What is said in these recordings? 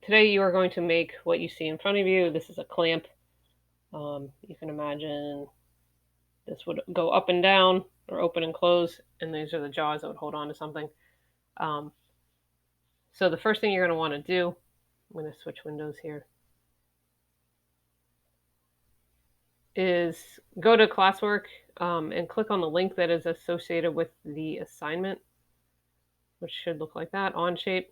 today you are going to make what you see in front of you. This is a clamp. You can imagine this would go up and down or open and close, and these are the jaws that would hold on to something. So the first thing you're going to want to do, I'm going to switch windows here, is go to classwork and click on the link that is associated with the assignment, which should look like that, OnShape.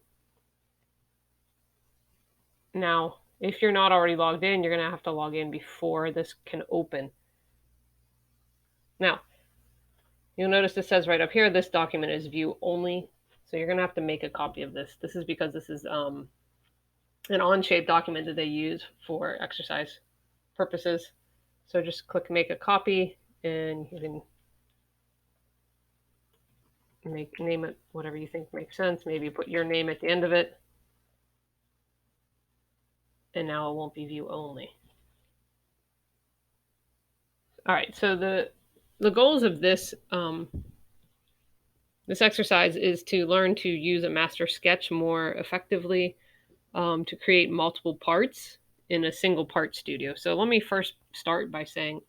Now, if you're not already logged in, you're going to have to log in before this can open. Now, you'll notice it says right up here, this document is view only. So you're going to have to make a copy of this. This is because this is an OnShape document that they use for exercise purposes. So just click make a copy, and you can name it whatever you think makes sense. Maybe put your name at the end of it. And now it won't be view only. All right, so the goals of this this exercise is to learn to use a master sketch more effectively to create multiple parts in a single part studio. So let me first start by saying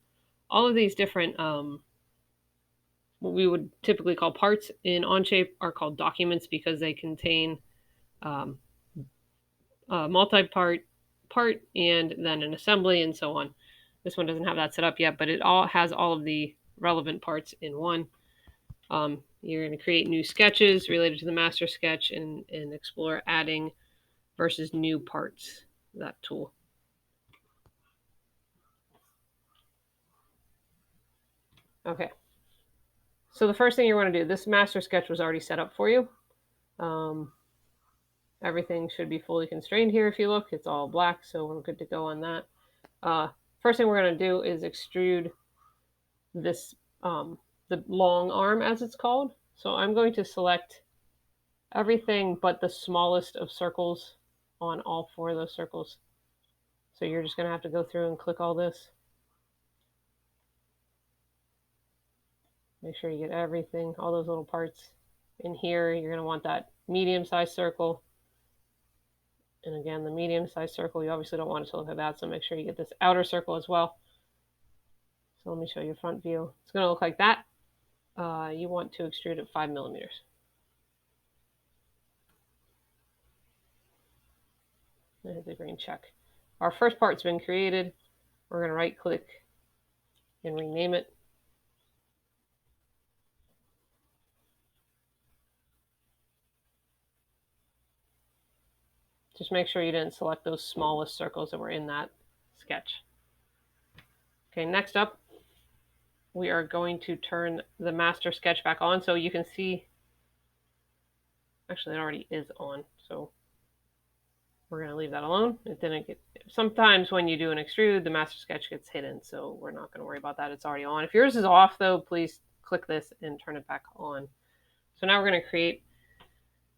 all of these different what we would typically call parts in OnShape are called documents because they contain multi-part part and then an assembly and so on. This one doesn't have that set up yet, but it all has all of the relevant parts in one. You're going to create new sketches related to the master sketch and explore adding versus new parts, that tool. Okay. So the first thing you want to do, this master sketch was already set up for you. Everything should be fully constrained here. If you look, it's all black, so we're good to go on that. First thing we're going to do is extrude this, the long arm as it's called. So I'm going to select everything but the smallest of circles on all four of those circles. So you're just going to have to go through and click all this. Make sure you get everything, all those little parts in here. You're going to want that medium-sized circle. And again, the medium-sized circle, you obviously don't want it to look like that, so make sure you get this outer circle as well. So let me show you front view. It's going to look like that. You want to extrude at 5 millimeters. And hit the green check. Our first part's been created. We're going to right-click and rename it. Just make sure you didn't select those smallest circles that were in that sketch. Okay, next up, we are going to turn the master sketch back on so you can see, actually it already is on, so we're going to leave that alone. It didn't get, sometimes when you do an extrude, the master sketch gets hidden, so we're not going to worry about that. It's already on. If yours is off though, please click this and turn it back on. So now we're going to create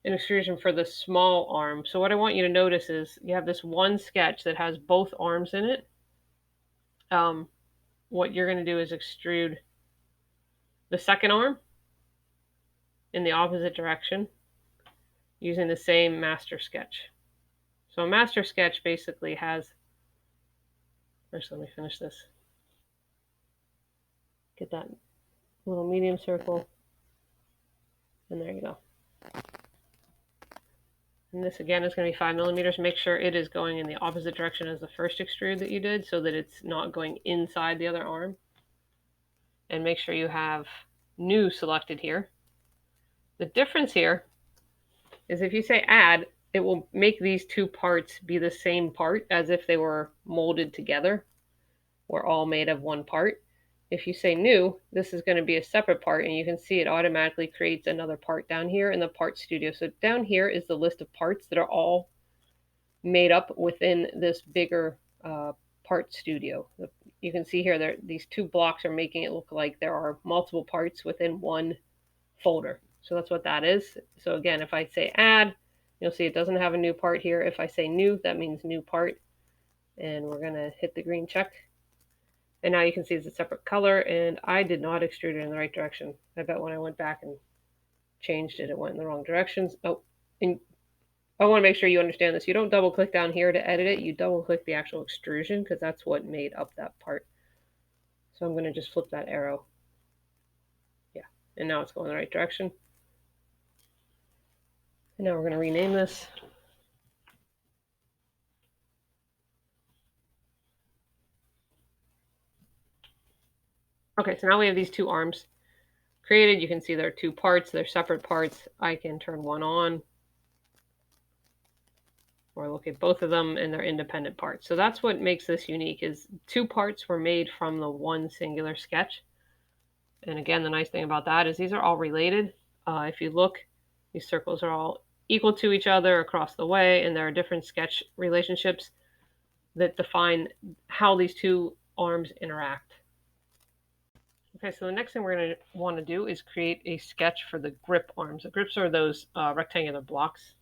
an extrusion for the small arm. So what I want you to notice is you have this one sketch that has both arms in it. What you're going to do is extrude the second arm in the opposite direction using the same master sketch. So a master sketch basically has, first let me finish this. Get that little medium circle, and there you go. And this again is going to be 5 millimeters. Make sure it is going in the opposite direction as the first extrude that you did so that it's not going inside the other arm. And make sure you have new selected here. The difference here is if you say add, it will make these two parts be the same part as if they were molded together or all made of one part. If you say new, this is going to be a separate part, and you can see it automatically creates another part down here in the part studio. So down here is the list of parts that are all made up within this bigger part studio. You can see here these two blocks are making it look like there are multiple parts within one folder. So that's what that is. So again, if I say add, you'll see it doesn't have a new part here. If I say new, that means new part. And we're going to hit the green check. And now you can see it's a separate color, and I did not extrude it in the right direction. I bet when I went back and changed it, it went in the wrong directions. Oh, and I want to make sure you understand this. You don't double click down here to edit it. You double click the actual extrusion because that's what made up that part. So I'm going to just flip that arrow. Yeah, and now it's going the right direction. And now we're going to rename this. Okay, so now we have these two arms created. You can see they're two parts. They're separate parts. I can turn one on or look at both of them, and they're independent parts. So that's what makes this unique, is two parts were made from the one singular sketch. And again, the nice thing about that is these are all related. If you look, these circles are all equal to each other across the way, and there are different sketch relationships that define how these two arms interact. Okay, so the next thing we're going to want to do is create a sketch for the grip arms. The grips are those rectangular blocks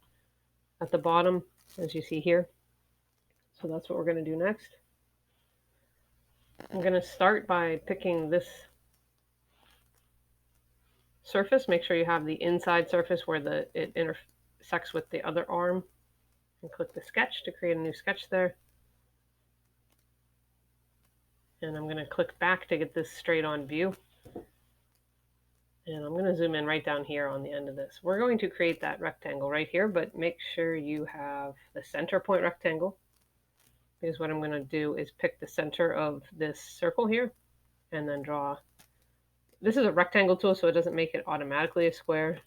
at the bottom, as you see here. So that's what we're going to do next. I'm going to start by picking this surface. Make sure you have the inside surface where it intersects with the other arm, and click the sketch to create a new sketch there. And I'm going to click back to get this straight on view. And I'm going to zoom in right down here on the end of this. We're going to create that rectangle right here, but make sure you have the center point rectangle, because what I'm going to do is pick the center of this circle here and then draw. This is a rectangle tool, so it doesn't make it automatically a square.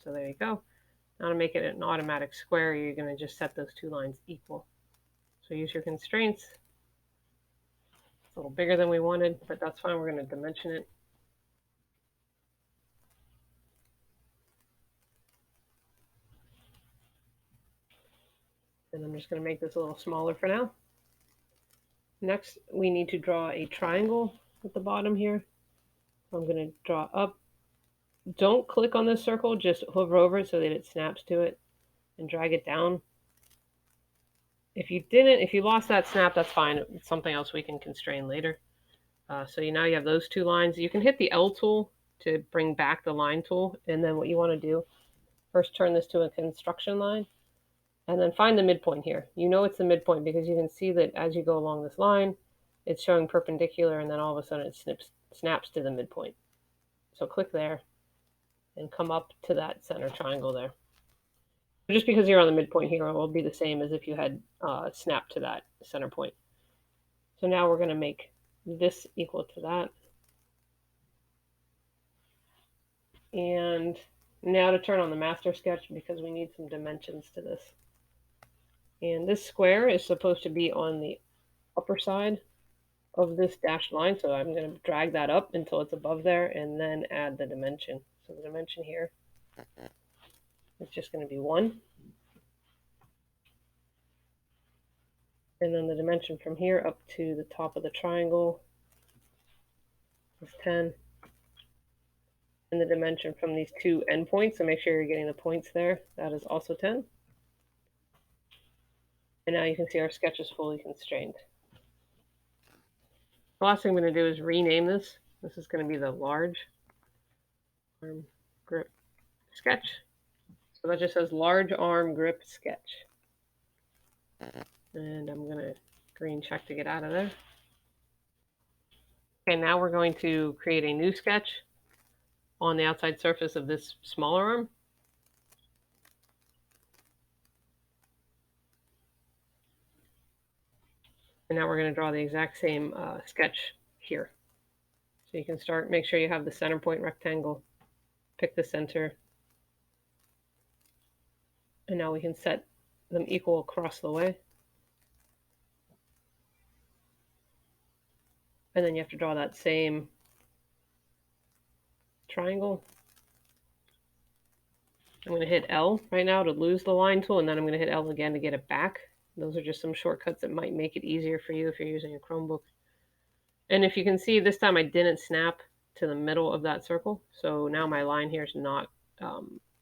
So there you go. Now to make it an automatic square, you're going to just set those two lines equal. So use your constraints. It's a little bigger than we wanted, but that's fine. We're going to dimension it. And I'm just going to make this a little smaller for now. Next, we need to draw a triangle at the bottom here. I'm going to draw up. Don't click on this circle, just hover over it so that it snaps to it and drag it down. If you lost that snap, that's fine. It's something else we can constrain later. So now you have those two lines. You can hit the L tool to bring back the line tool. And then what you want to do, first turn this to a construction line, and then find the midpoint here. You know it's the midpoint because you can see that as you go along this line, it's showing perpendicular, and then all of a sudden it snaps to the midpoint. So click there and come up to that center triangle there. Just because you're on the midpoint here, it will be the same as if you had snapped to that center point. So now we're going to make this equal to that. And now to turn on the master sketch, because we need some dimensions to this. And this square is supposed to be on the upper side of this dashed line. So I'm going to drag that up until it's above there and then add the dimension. So the dimension here is just going to be 1. And then the dimension from here up to the top of the triangle is 10. And the dimension from these two endpoints, so make sure you're getting the points there, that is also 10. And now you can see our sketch is fully constrained. The last thing I'm going to do is rename this. This is going to be the large arm grip sketch. So that just says large arm grip sketch. And I'm going to green check to get out of there. Okay, now we're going to create a new sketch on the outside surface of this smaller arm. And now we're going to draw the exact same sketch here. So you can start, make sure you have the center point rectangle, pick the center, and now we can set them equal across the way. And then you have to draw that same triangle. I'm going to hit L right now to lose the line tool, and then I'm going to hit L again to get it back. Those are just some shortcuts that might make it easier for you if you're using a Chromebook. And if you can see, this time I didn't snap to the middle of that circle. So now my line here is not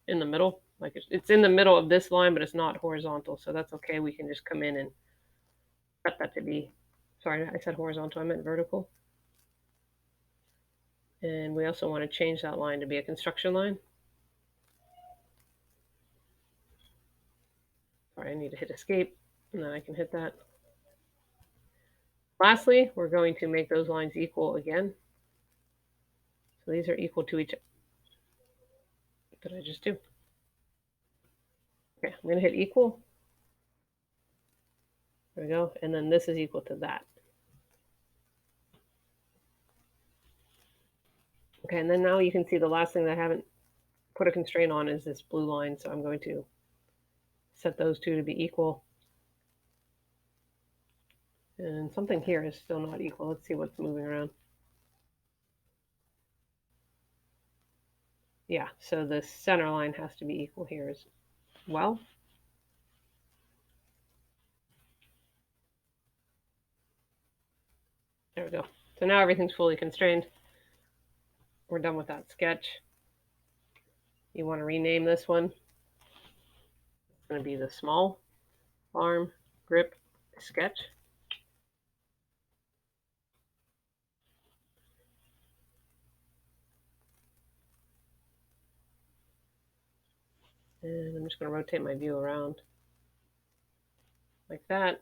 in the middle. Like it's in the middle of this line, but it's not horizontal. So that's okay. We can just come in and set that to be, sorry, I said horizontal, I meant vertical. And we also want to change that line to be a construction line. Sorry, I need to hit escape, and then I can hit that. Lastly, we're going to make those lines equal again. So these are equal to each other. What did I just do? Okay, I'm going to hit equal. There we go. And then this is equal to that. Okay, and then now you can see the last thing that I haven't put a constraint on is this blue line. So I'm going to set those two to be equal. And something here is still not equal. Let's see what's moving around. Yeah, so the center line has to be equal here as well. There we go. So now everything's fully constrained. We're done with that sketch. You want to rename this one. It's going to be the small arm grip sketch. And I'm just going to rotate my view around like that.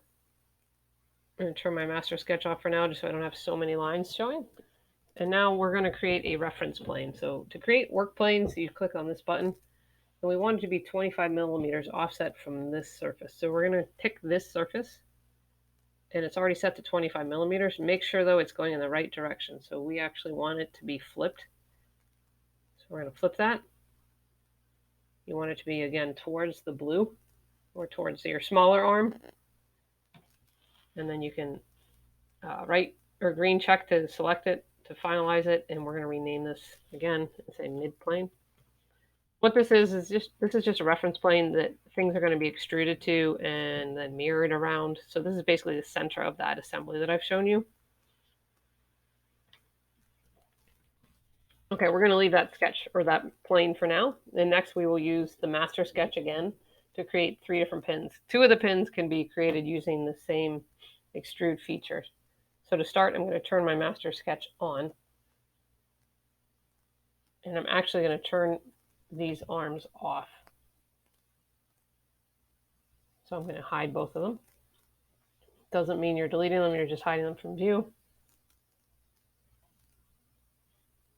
I'm going to turn my master sketch off for now just so I don't have so many lines showing. And now we're going to create a reference plane. So to create work planes, you click on this button. And we want it to be 25 millimeters offset from this surface. So we're going to pick this surface. And it's already set to 25 millimeters. Make sure, though, it's going in the right direction. So we actually want it to be flipped. So we're going to flip that. You want it to be, again, towards the blue or towards your smaller arm. And then you can right or green check to select it, to finalize it. And we're going to rename this again and say mid-plane. What this is just a reference plane that things are going to be extruded to and then mirrored around. So this is basically the center of that assembly that I've shown you. Okay, we're going to leave that sketch or that plane for now. And next we will use the master sketch again to create 3 different pins. 2 of the pins can be created using the same extrude feature. So to start, I'm going to turn my master sketch on. And I'm actually going to turn these arms off. So I'm going to hide both of them. Doesn't mean you're deleting them, you're just hiding them from view.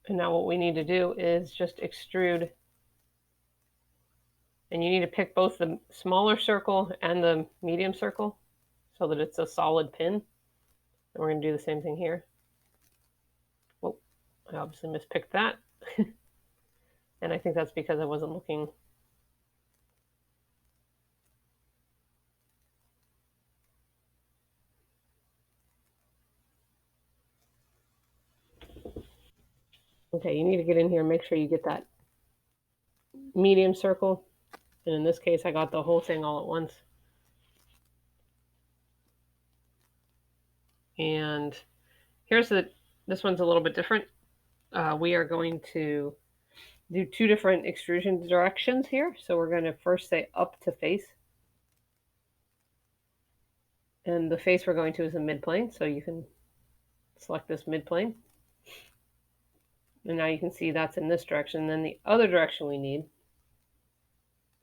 And now what we need to do is just extrude. And you need to pick both the smaller circle and the medium circle so that it's a solid pin. And we're going to do the same thing here. Oh, I obviously mispicked that. And I think that's because I wasn't looking. Okay, you need to get in here and make sure you get that medium circle. And in this case, I got the whole thing all at once. And here's this one's a little bit different. We are going to do 2 different extrusion directions here. So we're going to first say up to face. And the face we're going to is a mid-plane. So you can select this mid-plane. And now you can see that's in this direction. And then the other direction we need,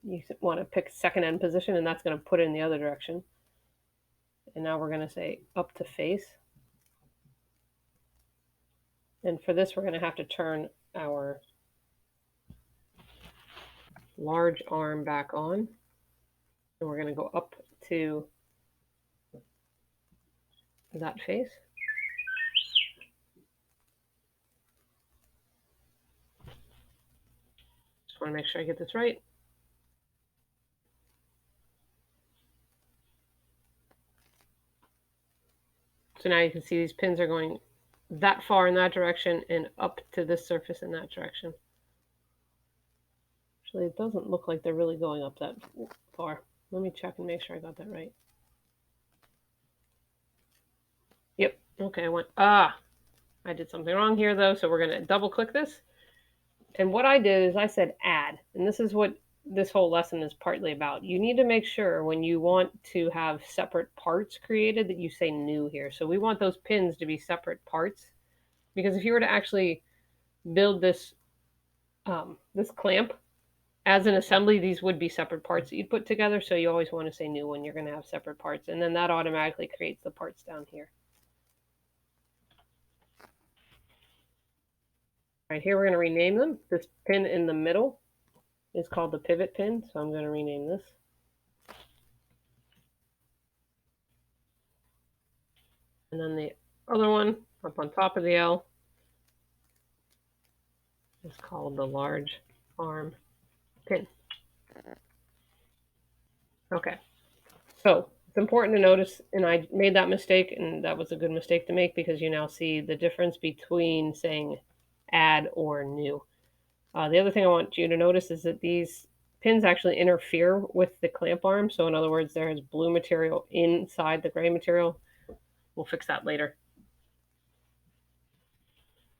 you want to pick second end position, and that's going to put it in the other direction. And now we're going to say up to face. And for this, we're going to have to turn our large arm back on. And we're going to go up to that face. Just want to make sure I get this right. So now you can see these pins are going that far in that direction and up to this surface in that direction. Actually, it doesn't look like they're really going up that far. Let me check and make sure I got that right. Yep. Okay, I did something wrong here though, so we're going to double click this. And what I did is I said add, and this is what this whole lesson is partly about. You need to make sure when you want to have separate parts created that you say new here. So we want those pins to be separate parts, because if you were to actually build this this clamp As an assembly, these would be separate parts that you'd put together, so you always want to say new when you're going to have separate parts, and then that automatically creates the parts down here. All right, here we're going to rename them. This pin in the middle is called the pivot pin, so I'm going to rename this. And then the other one up on top of the L is called the large arm pin. Okay, so it's important to notice, and I made that mistake, and that was a good mistake to make because you now see the difference between saying add or new. The other thing I want you to notice is that these pins actually interfere with the clamp arm. So in other words, there is blue material inside the gray material. We'll fix that later.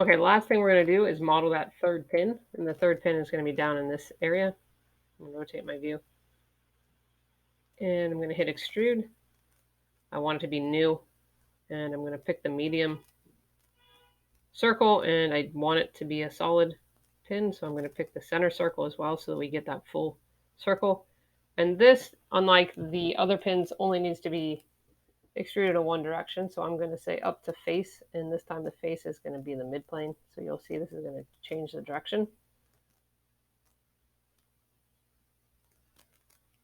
Okay, the last thing we're going to do is model that third pin, and the third pin is going to be down in this area. I'm going to rotate my view, and I'm going to hit extrude. I want it to be new, and I'm going to pick the medium circle, and I want it to be a solid pin, so I'm going to pick the center circle as well so that we get that full circle. And this, unlike the other pins, only needs to be extruded in one direction. So I'm going to say up to face, and this time the face is going to be the midplane. So you'll see this is going to change the direction.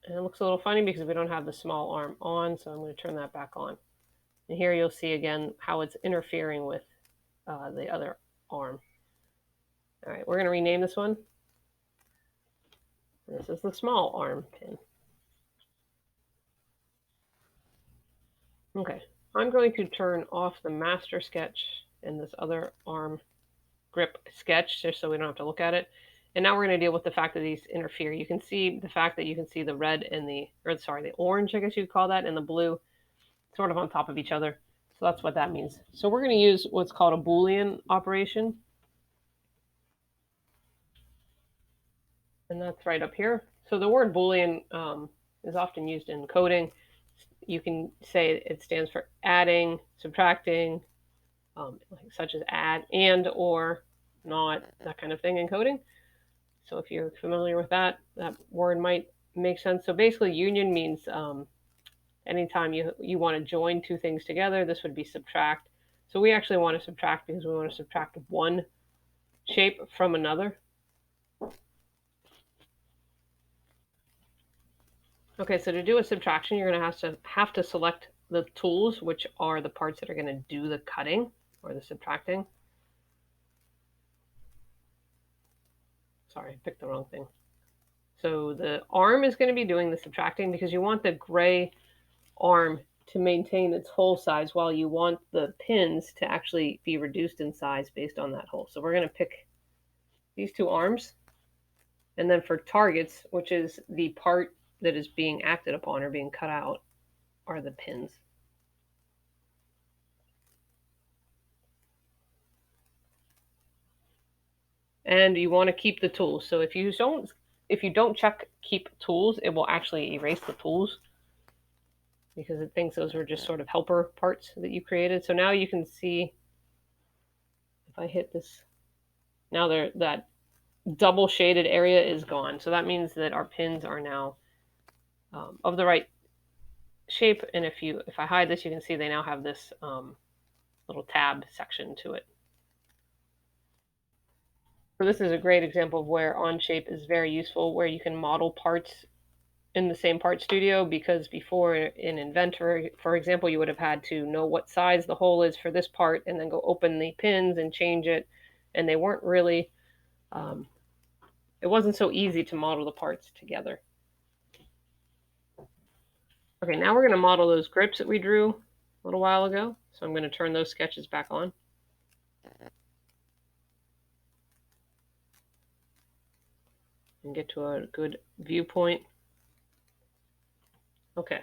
And it looks a little funny because we don't have the small arm on, so I'm going to turn that back on. And here you'll see again how it's interfering with the other arm. All right, we're going to rename this one. This is the small arm pin. Okay, I'm going to turn off the master sketch and this other arm grip sketch just so we don't have to look at it. And now we're going to deal with the fact that these interfere. You can see the fact that you can see the red and the orange, I guess you'd call that, and the blue sort of on top of each other. So that's what that means. So we're going to use what's called a Boolean operation. And that's right up here. So the word Boolean is often used in coding. You can say it stands for adding, subtracting, such as add, and, or, not, that kind of thing in coding. So if you're familiar with that, that word might make sense. So basically union means anytime you want to join two things together, this would be subtract. So we actually want to subtract because we want to subtract one shape from another. Okay, so to do a subtraction, you're going to have to select the tools, which are the parts that are going to do the cutting or the subtracting. Sorry, I picked the wrong thing. So the arm is going to be doing the subtracting because you want the gray arm to maintain its hole size while you want the pins to actually be reduced in size based on that hole. So we're going to pick these two arms. And then for targets, which is the part that is being acted upon or being cut out, are the pins. And you want to keep the tools. So if you don't check keep tools, it will actually erase the tools because it thinks those were just sort of helper parts that you created. So now you can see, if I hit this, now that double shaded area is gone. So that means that our pins are now of the right shape. And if I hide this, you can see they now have this little tab section to it. So this is a great example of where OnShape is very useful, where you can model parts in the same part studio, because before in Inventor, for example, you would have had to know what size the hole is for this part and then go open the pins and change it. And they weren't really, it wasn't so easy to model the parts together. Okay, now we're going to model those grips that we drew a little while ago. So I'm going to turn those sketches back on. And get to a good viewpoint. Okay,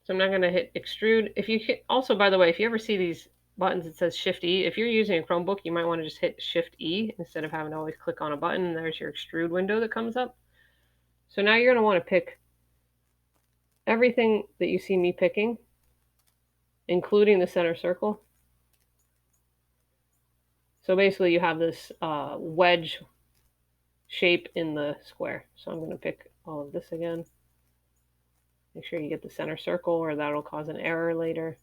so I'm now going to hit extrude. If you hit, also, by the way, if you ever see these buttons, it says Shift E. If you're using a Chromebook, you might want to just hit Shift E instead of having to always click on a button. And there's your extrude window that comes up. So now you're going to want to pick everything that you see me picking, including the center circle. So basically you have this wedge shape in the square. So I'm going to pick all of this again. Make sure you get the center circle or that'll cause an error later.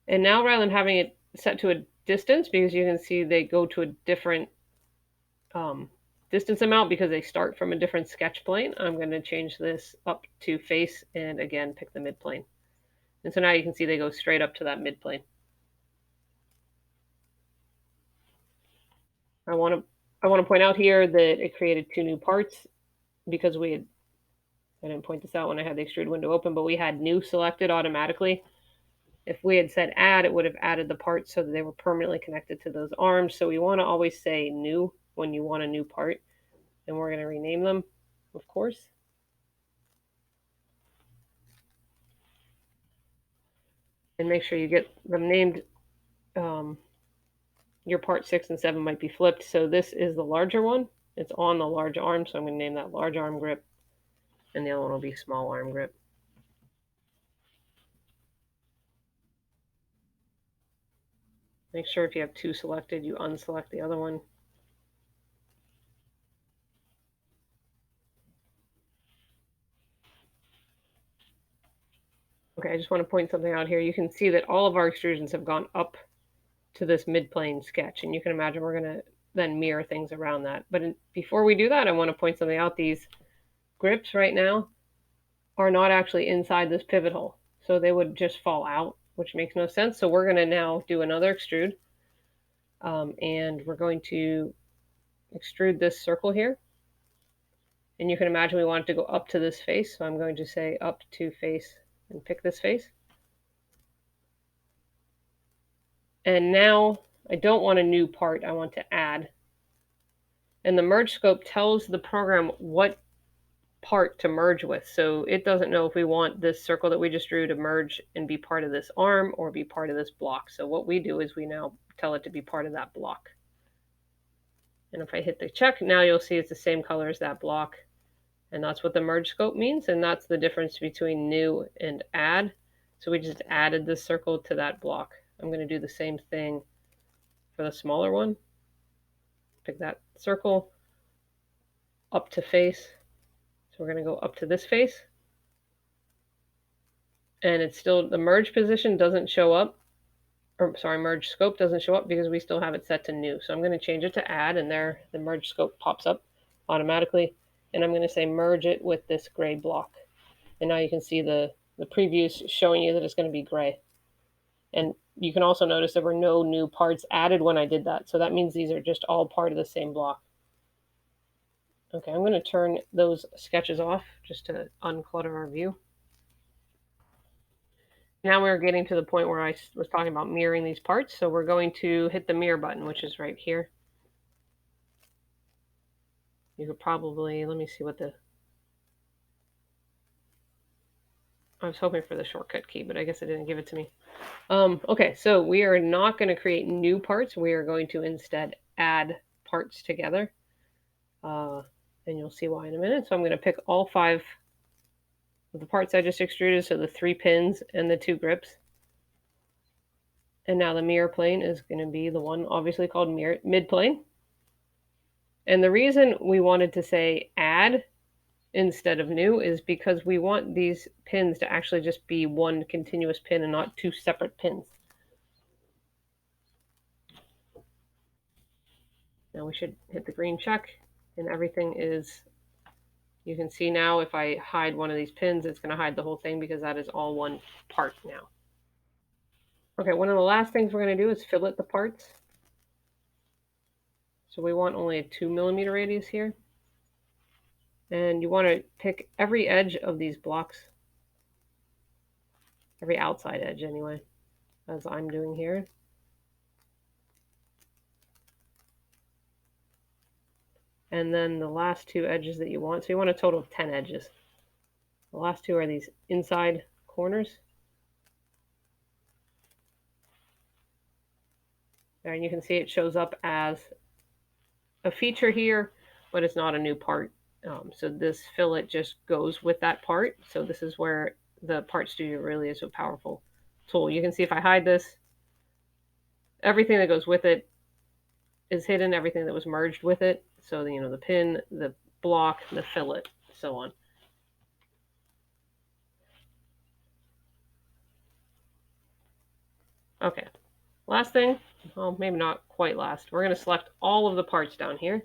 And now rather than having it set to a distance, because you can see they go to a different distance amount because they start from a different sketch plane, I'm going to change this up to face and again pick the midplane. And so now you can see they go straight up to that midplane. I want to point out here that it created 2 new parts because I didn't point this out when I had the extrude window open, but we had new selected automatically. If we had said add, it would have added the parts so that they were permanently connected to those arms. So we want to always say new when you want a new part. And we're going to rename them, of course. And make sure you get them named. Your part 6 and 7 might be flipped. So this is the larger one. It's on the large arm, so I'm going to name that large arm grip. And the other one will be small arm grip. Make sure if you have 2 selected, you unselect the other one. Okay, I just want to point something out here. You can see that all of our extrusions have gone up to this mid-plane sketch, and you can imagine we're going to then mirror things around that. But before we do that, I want to point something out. These grips right now are not actually inside this pivot hole, so they would just fall out, which makes no sense. So we're going to now do another extrude, and we're going to extrude this circle here. And you can imagine we want it to go up to this face, so I'm going to say up to face and pick this face. And now I don't want a new part, I want to add. And the merge scope tells the program what part to merge with. So it doesn't know if we want this circle that we just drew to merge and be part of this arm or be part of this block. So what we do is we now tell it to be part of that block. And if I hit the check, now you'll see it's the same color as that block. And that's what the merge scope means. And that's the difference between new and add. So we just added this circle to that block. I'm going to do the same thing for the smaller one. Pick that circle up to face. So we're going to go up to this face. And it's still, the merge position doesn't show up. Or sorry, merge scope doesn't show up because we still have it set to new. So I'm going to change it to add, and there the merge scope pops up automatically. And I'm going to say merge it with this gray block. And now you can see the previews showing you that it's going to be gray. And you can also notice there were no new parts added when I did that. So that means these are just all part of the same block. Okay, I'm going to turn those sketches off just to unclutter our view. Now we're getting to the point where I was talking about mirroring these parts. So we're going to hit the mirror button, which is right here. You could probably, let me see what I was hoping for the shortcut key, but I guess it didn't give it to me. Okay, so we are not going to create new parts. We are going to instead add parts together. And you'll see why in a minute. So I'm going to pick all 5 of the parts I just extruded, so the 3 pins and the 2 grips. And now the mirror plane is going to be the one obviously called mid plane. And the reason we wanted to say add instead of new is because we want these pins to actually just be one continuous pin and not 2 separate pins. Now we should hit the green check, and everything is, you can see now if I hide one of these pins, it's going to hide the whole thing because that is all one part now. Okay, one of the last things we're going to do is fillet the parts. So we want only a 2mm radius here. And you want to pick every edge of these blocks, every outside edge anyway, as I'm doing here. And then the last 2 edges that you want, so you want a total of 10 edges. The last 2 are these inside corners. And you can see it shows up as a feature here, but it's not a new part. So this fillet just goes with that part. So this is where the Part Studio really is a powerful tool. You can see if I hide this, everything that goes with it is hidden, everything that was merged with it. So, the pin, the block, the fillet, so on. Okay, last thing, well, maybe not quite last. We're going to select all of the parts down here,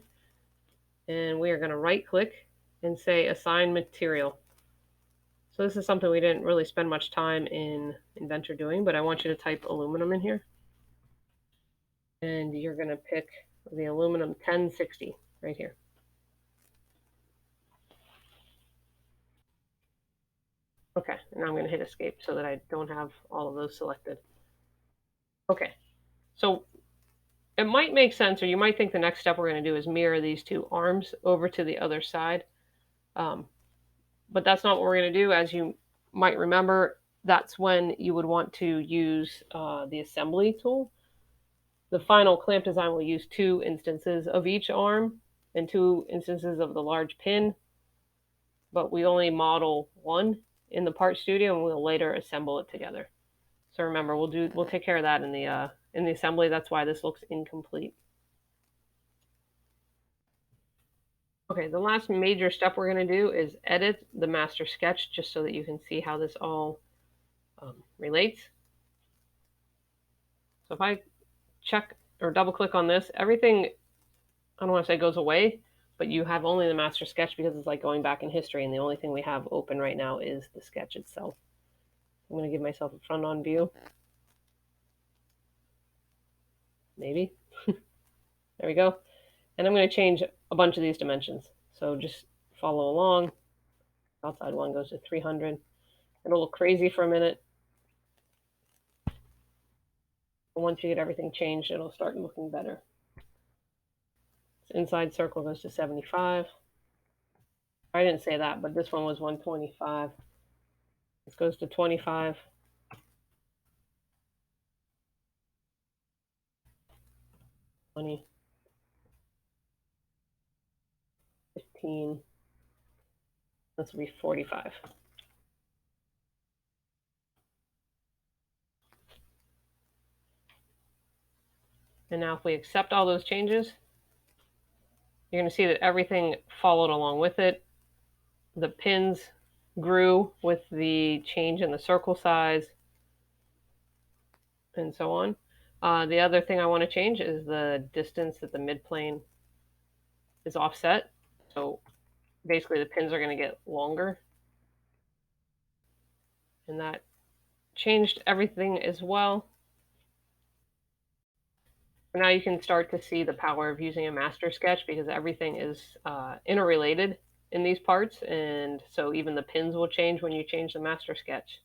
and we are going to right click and say assign material. So this is something we didn't really spend much time in Inventor doing, but I want you to type aluminum in here. And you're going to pick the aluminum 1060 right here. Okay, and now I'm going to hit escape so that I don't have all of those selected. Okay, so it might make sense, or you might think the next step we're going to do is mirror these two arms over to the other side. But that's not what we're going to do. As you might remember, that's when you would want to use the assembly tool. The final clamp design will use 2 instances of each arm and 2 instances of the large pin, but we only model one in the part studio, and we'll later assemble it together. So remember, we'll take care of that in the assembly. That's why this looks incomplete. Okay, the last major step we're going to do is edit the master sketch, just so that you can see how this all relates. So if I check or double click on this, everything, I don't want to say goes away, but you have only the master sketch because it's like going back in history, and the only thing we have open right now is the sketch itself. I'm going to give myself a front on view. Maybe. There we go. And I'm going to change a bunch of these dimensions. So just follow along. Outside one goes to 300. It'll look crazy for a minute. And once you get everything changed, it'll start looking better. So inside circle goes to 75. I didn't say that, but this one was 125. This goes to 25. 20. 15. This will be 45. And now if we accept all those changes, you're going to see that everything followed along with it. The pins grew with the change in the circle size and so on. The other thing I want to change is the distance that the midplane is offset. So basically the pins are going to get longer. And that changed everything as well. Now you can start to see the power of using a master sketch, because everything is interrelated in these parts, and so even the pins will change when you change the master sketch.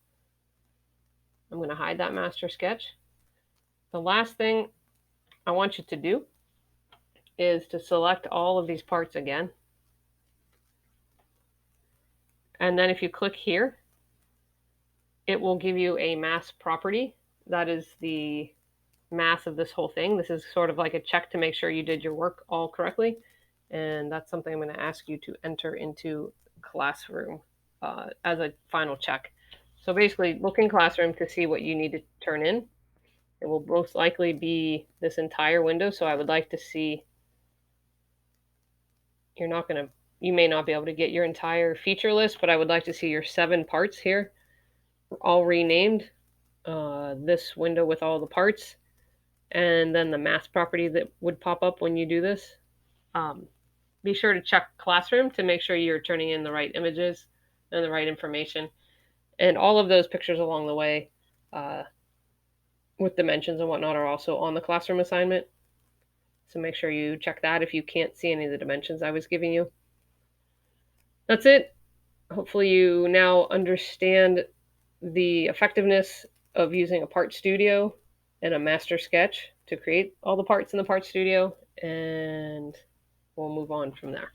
I'm going to hide that master sketch. The last thing I want you to do is to select all of these parts again. And then if you click here, it will give you a mass property. That is the mass of this whole thing. This is sort of like a check to make sure you did your work all correctly. And that's something I'm going to ask you to enter into Classroom as a final check. So basically, look in Classroom to see what you need to turn in. It will most likely be this entire window. So I would like to see, you may not be able to get your entire feature list, but I would like to see your 7 parts here, all renamed. This window with all the parts, and then the mass property that would pop up when you do this. Be sure to check Classroom to make sure you're turning in the right images and the right information. And all of those pictures along the way with dimensions and whatnot are also on the Classroom assignment. So make sure you check that if you can't see any of the dimensions I was giving you. That's it. Hopefully you now understand the effectiveness of using a part studio and a master sketch to create all the parts in the part studio, and we'll move on from there.